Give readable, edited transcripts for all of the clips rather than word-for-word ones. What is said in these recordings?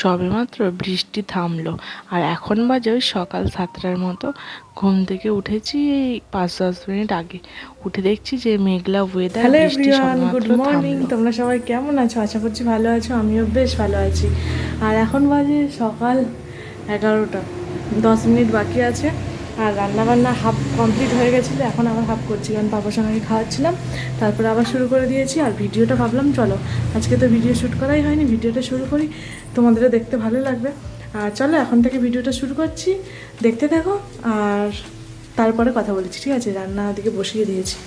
সবেমাত্র বৃষ্টি থামলো আর এখন বাজে ওই সকাল 7টার মতো। ঘুম থেকে উঠেছি এই 5-10 মিনিট আগে। উঠে দেখছি যে মেঘলা ওয়েদার, হ্যালো বৃষ্টি এভরিওয়ান, গুড সবেমাত্র মর্নিং। থামলো। তোমরা সবাই কেমন আছো? আশা করছি ভালো আছো, আমিও বেশ ভালো আছি। আর এখন বাজে সকাল 11টা, 10 মিনিট বাকি আছে। আর রান্নাবান্না হাফ কমপ্লিট হয়ে গেছিলো, এখন আবার হাফ করছি, কারণ পাপার সঙ্গে খাওয়াচ্ছিলাম। তারপরে আবার শুরু করে দিয়েছি। আর ভিডিওটা ভাবলাম চলো আজকে তো ভিডিও শ্যুট করাই হয়নি, ভিডিওটা শুরু করি, তোমাদেরও দেখতে ভালো লাগবে। আর চলো এখন থেকে ভিডিওটা শুরু করছি, দেখতে থাকো। আর তারপরে কথা বলেছি, ঠিক আছে? রান্না ওদিকে বসিয়ে দিয়েছি।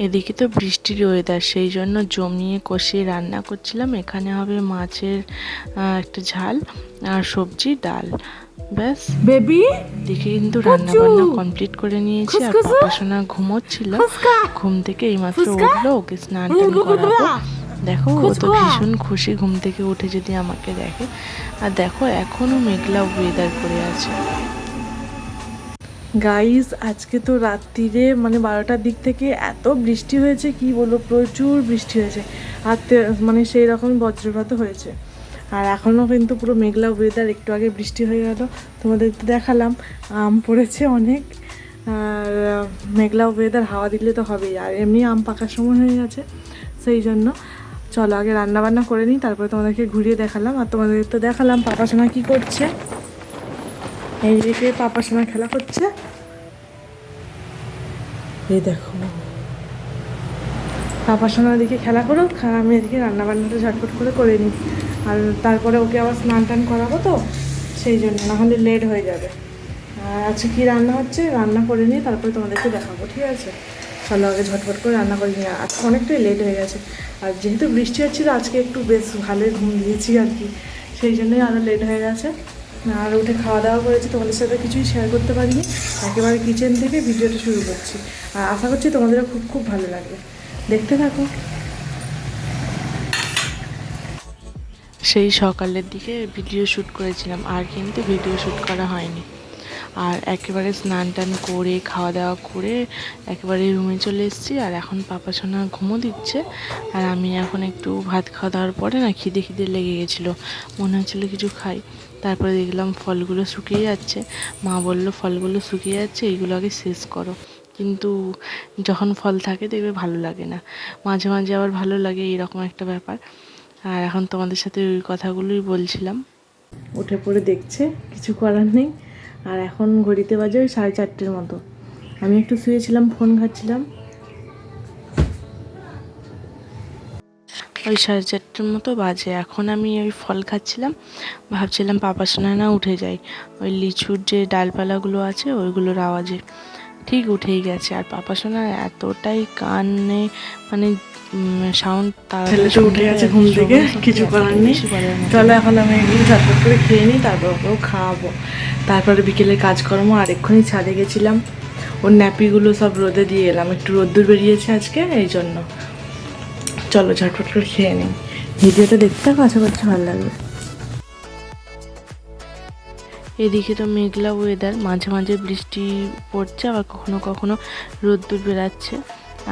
এদিকে তো বৃষ্টির ওয়েদার, সেই জন্য জমিয়ে কষিয়ে রান্না করছিলাম। এখানে হবে মাছের একটা ঝাল আর সবজি, ডাল, ব্যাস। বেবি দেখে কিন্তু রান্না পুচু, বান্না কমপ্লিট করে নিয়েছি। আর খুসখুসু, পাপা সোনা ঘুমোচ্ছিল, ফুসকা, ঘুম থেকে এইমাত্র ফুসকা, উঠলো, ওকে স্নান টান করাবো। দেখো ও তো খুচকুয়া। ভীষণ খুশি ঘুম থেকে উঠে যদি আমাকে দেখে। আর দেখো এখনো মেঘলা ওয়েদার করে আছে। গাইস, আজকে তো রাত্রিরে মানে 12টার দিক থেকে এত বৃষ্টি হয়েছে, কি বলবো, প্রচুর বৃষ্টি হয়েছে। আর মানে সেই রকম বজ্রপাতও হয়েছে। আর এখনও কিন্তু পুরো মেঘলা ওয়েদার, একটু আগে বৃষ্টি হয়ে গেল, তোমাদের তো দেখালাম। আম পড়েছে অনেক। আর মেঘলা ওয়েদার, হাওয়া দিলে তো হবেই। আর এমনি আম পাকার সময় হয়ে গেছে, সেই জন্য চলো আগে রান্না বান্না করে নিই, তারপরে তোমাদেরকে ঘুরিয়ে দেখালাম। আর তোমাদের তো দেখালাম পাপা সোনা কী করছে। এইদিকে পাপার সোনা খেলা করছে, এই দেখো। পাপার সোনার দিকে খেলা করুক, আর আমি এদিকে রান্নাবান্নাটা ঝটপট করে নিই। আর তারপরে ওকে আবার স্নান টান করাবো, তো সেই জন্য, নাহলে লেট হয়ে যাবে। আর আজকে কী রান্না হচ্ছে রান্না করে নিয়ে তারপরে তোমাদেরকে দেখাবো, ঠিক আছে? চলো আগে ঝটপট করে রান্না করে নিই, আজকে অনেকটাই লেট হয়ে গেছে। আর যেহেতু বৃষ্টি হচ্ছিলো, আজকে একটু বেশ ভালোই ঘুম দিয়েছি আর কি, সেই জন্যই আরও লেট হয়ে গেছে। আর উঠে খাওয়া দাওয়া করেছি, তোমাদের সাথে কিছুই শেয়ার করতে পারিনি, একেবারে কিচেন থেকে ভিডিওটা শুরু করছি। আর আশা করছি তোমাদেরও খুব খুব ভালো লাগবে, দেখতে থাকো। সেই সকালের দিকে ভিডিও শ্যুট করেছিলাম, আর কিন্তু ভিডিও শ্যুট করা হয়নি। আর একেবারে স্নান টান করে খাওয়া দাওয়া করে একেবারে রুমে চলে এসেছি। আর এখন পাপা সোনা ঘুমো দিচ্ছে। আর আমি এখন একটু ভাত খাওয়া দাওয়ার পরে না খিদে খিদে লেগে গেছিলো, মনে হচ্ছিলো কিছু খাই। তারপরে দেখলাম ফলগুলো শুকিয়ে যাচ্ছে। মা বললো ফলগুলো শুকিয়ে যাচ্ছে, এইগুলো আগে শেষ করো। কিন্তু যখন ফল থাকে দেখবে ভালো লাগে না, মাঝে মাঝে আবার ভালো লাগে, এইরকম একটা ব্যাপার। আর এখন তোমাদের সাথে ওই কথাগুলোই বলছিলাম। উঠে পড়ে দেখছে, কিছু করার নেই। আর এখন ঘড়িতে বাজে ওই 4:30 মতো। আমি একটু শুয়েছিলাম, ফোন ঘাঁটছিলাম। ওই 4:30 মতো বাজে। এখন আমি ওই ফল খাচ্ছিলাম, ভাবছিলাম পাপা সোনা না উঠে যায়, ওই লিচুর যে ডালপালাগুলো আছে ওইগুলোর আওয়াজে ঠিক উঠেই গেছে। আর পাপা সোনা এতটাই কানে মানে সাউন্ড তাড়াতাড়ি ছেলেটা উঠে গেছে ঘুম থেকে, কিছু করার নেই। চলো চলো এখন আমি এগুলো ঝটপট করে খেয়ে নিই, তারপর ওকেও খাওয়াবো। তারপরে বিকেলে কাজকর্ম। আর এক্ষুনি ছাদে গেছিলাম, ওর ন্যাপিগুলো সব রোদে দিয়ে এলাম, একটু রোদ্দুর বেরিয়েছে আজকে, এই জন্য। চলো ঝটপট করে খেয়ে নিই, ভিডিওটা দেখতে থাকো, আশা করছি ভালো লাগবে। এদিকে তো মেঘলা ওয়েদার, মাঝে মাঝে বৃষ্টি পড়ছে, আবার কখনো কখনো রোদ্দুর বেরাচ্ছে।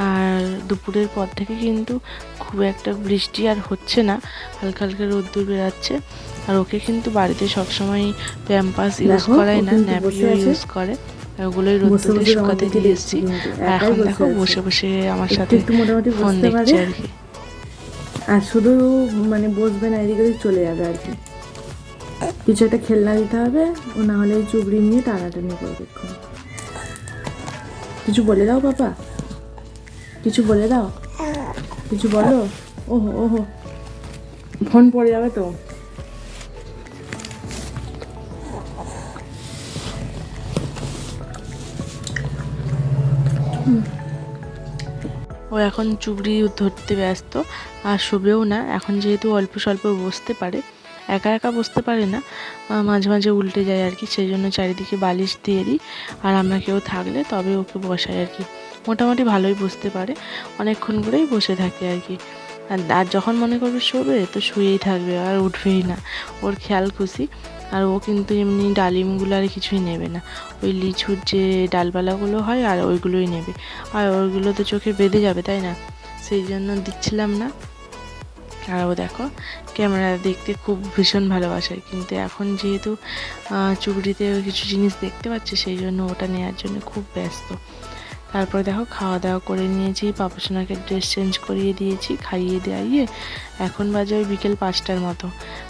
আর দুপুরের পর থেকে কিন্তু খুব একটা বৃষ্টি আর হচ্ছে না, হালকা হালকা রোদ্দুর বেরাচ্ছে। আর ওকে কিন্তু বাড়িতে সবসময় প্যাম্পাস ইউজ করাই না, ন্যাপিও ইউজ করে। ওগুলোই রোদ্দুরে শুকাতে দিয়ে এসেছি। আর এখন দেখো বসে বসে আমার সাথে মোটামুটি ফোন বুঝতে পারে। দেখছে আর কি। আর শুধু মানে বসবে না, এদিকে চলে যাবে আর কি। কিছু একটা খেলনা দিতে হবে, ও না হলে চুবড়ি নিয়ে টানাটানি করবে। কিছু বলে দাও পাপা, কিছু বলে দাও, কিছু বলো। ওহো ওহো, ফোন পড়ে যাবে তো। ও এখন চুবড়ি ধরতে ব্যস্ত, আর শোবেও না এখন, যেহেতু অল্প স্বল্প বসতে পারে, একা একা বসতে পারে না, মাঝে মাঝে উল্টে যায় আর কি, সেই জন্য চারিদিকে বালিশ দিয়ে দিই। আর আমরা কেউ থাকলে তবে ওকে বসাই আর কি। মোটামুটি ভালোই বসতে পারে, অনেকক্ষণ করেই বসে থাকে আর কি। আর যখন মনে করবে শোবে তো শুয়েই থাকবে, আর উঠবেই না, ওর খেয়াল খুশি। আর ও কিন্তু এমনি ডালিমগুলো আর কিছুই নেবে না, ওই লিচুর যে ডালপালাগুলো হয় আর ওইগুলোই নেবে। আর ওইগুলো তো চোখে বেঁধে যাবে, তাই না? সেই জন্য দিচ্ছিলাম না। আর ও দেখো ক্যামেরা দেখতে খুব ভীষণ ভালোবাসে, কিন্তু এখন যেহেতু চুবড়িতে কিছু জিনিস দেখতে পাচ্ছে সেই জন্য ওটা নেওয়ার জন্য খুব ব্যস্ত। তারপরে দেখো খাওয়া দাওয়া করে নিয়েছি, পাপাসোনাকে ড্রেস চেঞ্জ করিয়ে দিয়েছি, খাইয়ে দাইয়ে এখন বাজে ওই বিকেল 5টার মতো।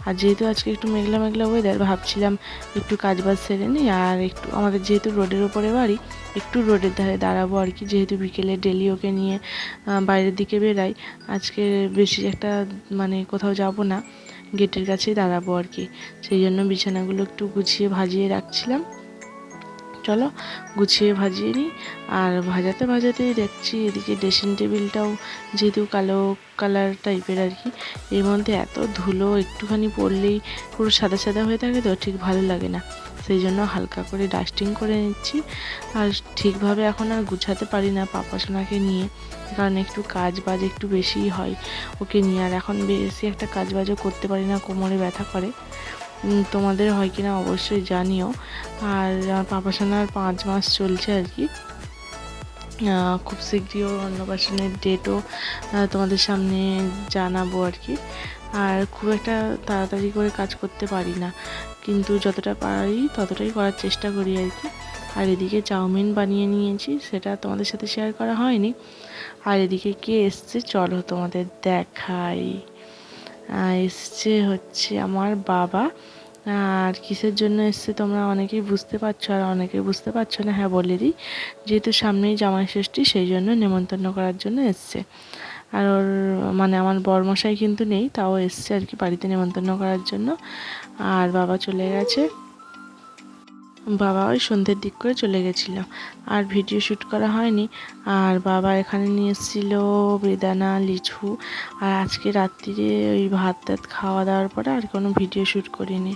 আর যেহেতু আজকে একটু মেঘলা মেঘলা ওয়েদার, ভাবছিলাম একটু কাজবাজ সেরে নিই, আর একটু আমাদের যেহেতু রোডের ওপরে বাড়ি, একটু রোডের ধারে দাঁড়াবো আর কি, যেহেতু বিকেলে ডেলি ওকে নিয়ে বাইরের দিকে বেরাই। আজকে বেশি একটা মানে কোথাও যাব না, গেটের কাছেই দাঁড়াবো আর কি, সেই জন্য বিছানাগুলো একটু গুছিয়ে ভাজিয়ে রাখছিলাম। চলো গুছিয়ে ভাজিয়ে নিই। আর ভাজাতে ভাজাতেই দেখছি এদিকে ড্রেসিং টেবিলটাও যেহেতু কালো কালার টাইপের আর কি, এর মধ্যে এত ধুলো, একটুখানি পড়লেই পুরো সাদা সাদা হয়ে থাকে, তো ঠিক ভালো লাগে না, সেই জন্য হালকা করে ডাস্টিং করে নিচ্ছি। আর ঠিকভাবে এখন আর গুছাতে পারি না পাপাসোনাকে নিয়ে, কারণ একটু কাজ বাজ একটু বেশিই হয় ওকে নিয়ে, আর এখন বেশি একটা কাজ বাজও করতে পারি না, কোমরে ব্যথা করে। তোমাদের হয় কিনা অবশ্যই জানিও। আর আমার পাপাসোনার 5 মাস চলছে আর কি, খুব শীঘ্রই ওর অন্নপ্রাশনের ডেটও তোমাদের সামনে জানাবো আর কি। আর খুব একটা তাড়াতাড়ি করে কাজ করতে পারি না, কিন্তু যতটা পারি ততটাই করার চেষ্টা করি আর কি। আর এদিকে চাউমিন বানিয়ে নিয়েছি, সেটা তোমাদের সাথে শেয়ার করা হয়নি। আর এদিকে কে এসছে চলো তোমাদের দেখাই। এসছে হচ্ছে আমার বাবা। আর কিসের জন্য এসছে তোমরা অনেকেই বুঝতে পারছো, আর অনেকেই বুঝতে পারছো না। হ্যাঁ বলে দিই, যেহেতু সামনেই জামাই ষষ্ঠী সেই জন্য নেমন্তন্ন করার জন্য এসছে। আর ওর মানে আমার বরমশাই কিন্তু নেই, তাও এসছে আর কি বাড়িতে নেমন্তন্ন করার জন্য। আর বাবা চলে গেছে, বাবা ওই সন্ধ্যের দিক করে চলে গেছিলো, আর ভিডিও শ্যুট করা হয়নি। আর বাবা এখানে নিয়ে এসেছিলো বেদানা, লিচু। আর আজকে রাত্রিরে ওই ভাত টাত খাওয়া দাওয়ার পরে আর কোনো ভিডিও শ্যুট করিনি।